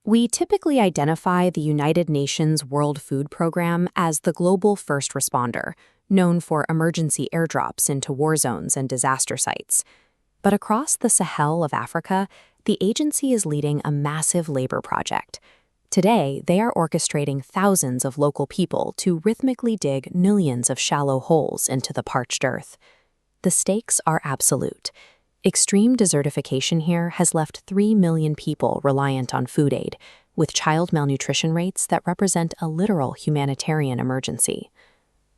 We typically identify the United Nations World Food Program as the global first responder, known for emergency airdrops into war zones and disaster sites. But across the Sahel of Africa, the agency is leading a massive labor project. Today, they are orchestrating thousands of local people to rhythmically dig millions of shallow holes into the parched earth. The stakes are absolute. Extreme desertification here has left 3 million people reliant on food aid, with child malnutrition rates that represent a literal humanitarian emergency.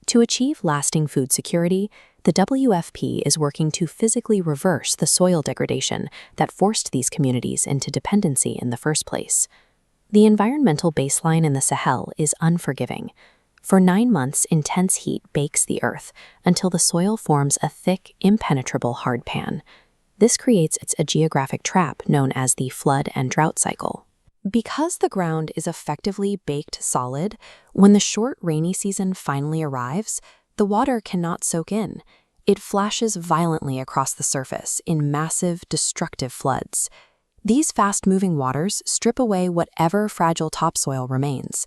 To achieve lasting food security, the WFP is working to physically reverse the soil degradation that forced these communities into dependency in the first place. The environmental baseline in the Sahel is unforgiving. For 9 months, intense heat bakes the earth until the soil forms a thick, impenetrable hard pan. This creates a geographic trap known as the flood and drought cycle. Because the ground is effectively baked solid, when the short rainy season finally arrives, the water cannot soak in. It flashes violently across the surface in massive, destructive floods. These fast-moving waters strip away whatever fragile topsoil remains.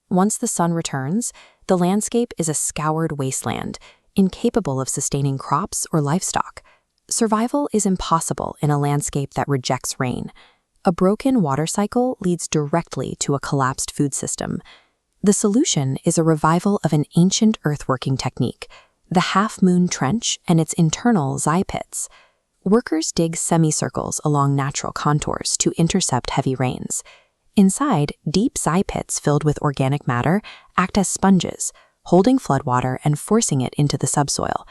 Once the sun returns, the landscape is a scoured wasteland, incapable of sustaining crops or livestock. Survival is impossible in a landscape that rejects rain. A broken water cycle leads directly to a collapsed food system. The solution is a revival of an ancient earthworking technique, the half-moon trench and its internal zai pits. Workers dig semicircles along natural contours to intercept heavy rains. Inside, deep zai pits filled with organic matter act as sponges, holding floodwater and forcing it into the subsoil.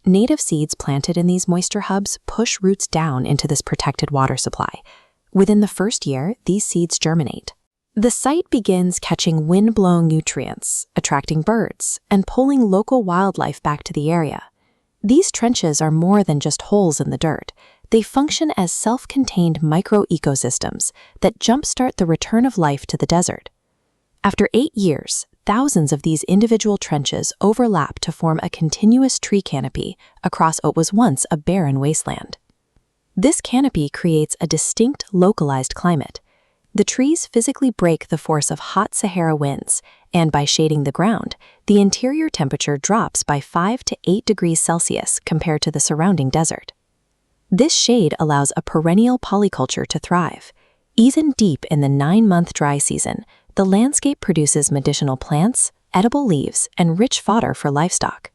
Native seeds planted in these moisture hubs push roots down into this protected water supply. Within the first year, these seeds germinate. The site begins catching wind-blown nutrients, attracting birds, and pulling local wildlife back to the area. These trenches are more than just holes in the dirt. They function as self-contained micro-ecosystems that jumpstart the return of life to the desert. After 8 years, thousands of these individual trenches overlap to form a continuous tree canopy across what was once a barren wasteland. This canopy creates a distinct localized climate. The trees physically break the force of hot Sahara winds, and by shading the ground, the interior temperature drops by 5 to 8 degrees Celsius compared to the surrounding desert. This shade allows a perennial polyculture to thrive. Even deep in the 9-month dry season, the landscape produces medicinal plants, edible leaves, and rich fodder for livestock.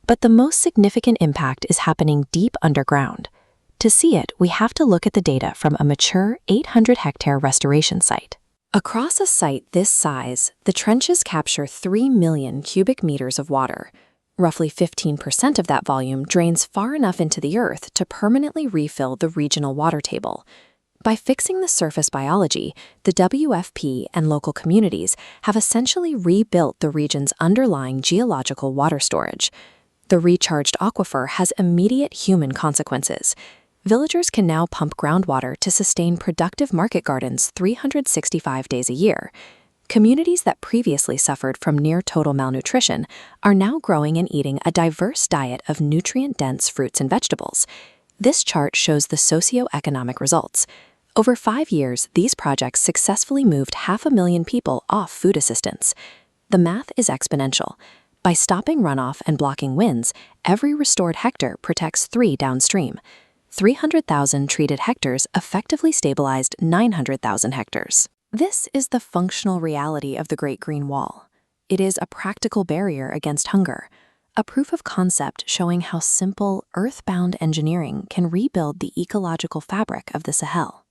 But the most significant impact is happening deep underground. To see it, we have to look at the data from a mature 800-hectare restoration site. Across a site this size, the trenches capture 3 million cubic meters of water. Roughly 15% of that volume drains far enough into the earth to permanently refill the regional water table. By fixing the surface biology, the WFP and local communities have essentially rebuilt the region's underlying geological water storage. The recharged aquifer has immediate human consequences. Villagers can now pump groundwater to sustain productive market gardens 365 days a year. Communities that previously suffered from near-total malnutrition are now growing and eating a diverse diet of nutrient-dense fruits and vegetables. This chart shows the socio-economic results. Over 5 years, these projects successfully moved 500,000 people off food assistance. The math is exponential. By stopping runoff and blocking winds, every restored hectare protects 3 downstream. 300,000 treated hectares effectively stabilized 900,000 hectares. This is the functional reality of the Great Green Wall. It is a practical barrier against hunger, a proof of concept showing how simple, earthbound engineering can rebuild the ecological fabric of the Sahel.